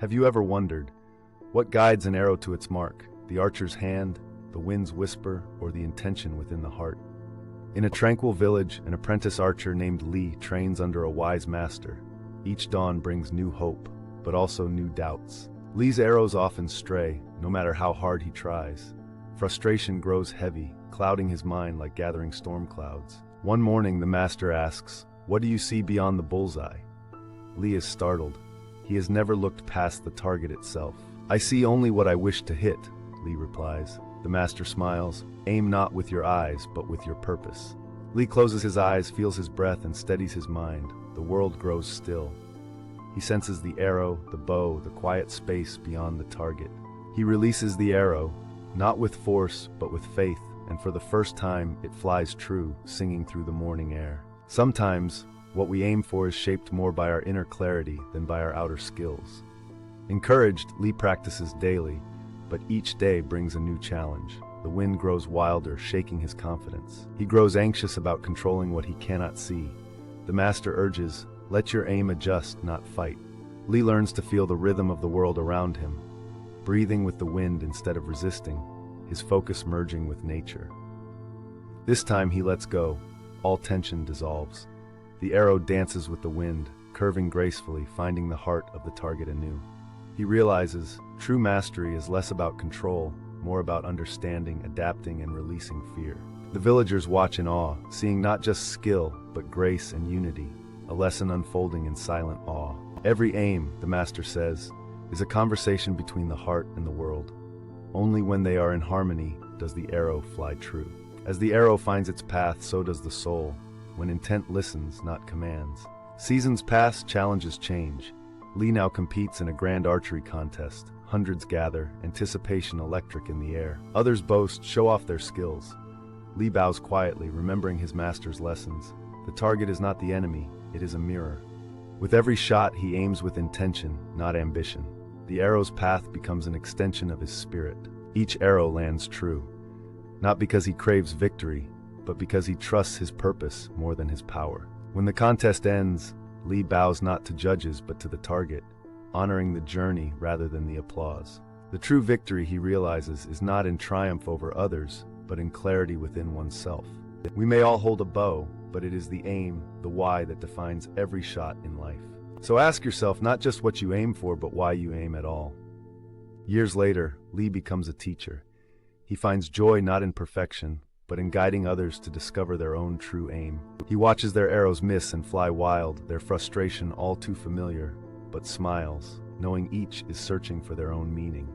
Have you ever wondered, what guides an arrow to its mark? The archer's hand, the wind's whisper, or the intention within the heart? In a tranquil village, an apprentice archer named Lee trains under a wise master. Each dawn brings new hope, but also new doubts. Lee's arrows often stray, no matter how hard he tries. Frustration grows heavy, clouding his mind like gathering storm clouds. One morning, the master asks, "What do you see beyond the bullseye?" Lee is startled. He has never looked past the target itself. "I see only what I wish to hit," Lee replies. The master smiles. "Aim not with your eyes, but with your purpose." Lee closes his eyes, feels his breath, and steadies his mind. The world grows still. He senses the arrow, the bow, the quiet space beyond the target. He releases the arrow, not with force, but with faith, and for the first time, it flies true, singing through the morning air. Sometimes, what we aim for is shaped more by our inner clarity than by our outer skills. Encouraged, Lee practices daily, but each day brings a new challenge. The wind grows wilder, shaking his confidence. He grows anxious about controlling what he cannot see. The master urges, "Let your aim adjust, not fight." Lee learns to feel the rhythm of the world around him, breathing with the wind instead of resisting, his focus merging with nature. This time he lets go. All tension dissolves. The arrow dances with the wind, curving gracefully, finding the heart of the target anew. He realizes true mastery is less about control, more about understanding, adapting, and releasing fear. The villagers watch in awe, seeing not just skill, but grace and unity, a lesson unfolding in silent awe. Every aim, the master says, is a conversation between the heart and the world. Only when they are in harmony does the arrow fly true. As the arrow finds its path, so does the soul, when intent listens, not commands. Seasons pass, challenges change. Lee now competes in a grand archery contest. Hundreds gather, anticipation electric in the air. Others boast, show off their skills. Lee bows quietly, remembering his master's lessons. The target is not the enemy, it is a mirror. With every shot, he aims with intention, not ambition. The arrow's path becomes an extension of his spirit. Each arrow lands true, not because he craves victory, but because he trusts his purpose more than his power. When the contest ends, Lee bows not to judges but to the target, honoring the journey rather than the applause. The true victory, he realizes, is not in triumph over others, but in clarity within oneself. We may all hold a bow, but it is the aim, the why, that defines every shot in life. So ask yourself not just what you aim for, but why you aim at all. Years later, Lee becomes a teacher. He finds joy not in perfection, but in guiding others to discover their own true aim. He watches their arrows miss and fly wild, their frustration all too familiar, but smiles, knowing each is searching for their own meaning.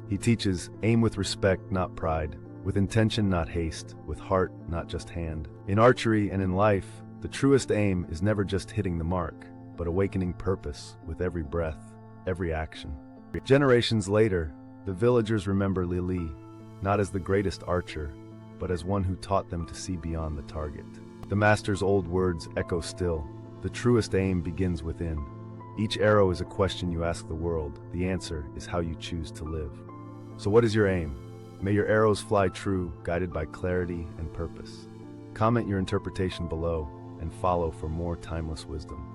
He teaches, aim with respect, not pride, with intention, not haste, with heart, not just hand. In archery and in life, the truest aim is never just hitting the mark, but awakening purpose with every breath, every action. Generations later, the villagers remember Lee, not as the greatest archer, but as one who taught them to see beyond the target. The master's old words echo still. The truest aim begins within. Each arrow is a question you ask the world. The answer is how you choose to live. So what is your aim? May your arrows fly true, guided by clarity and purpose. Comment your interpretation below and follow for more timeless wisdom.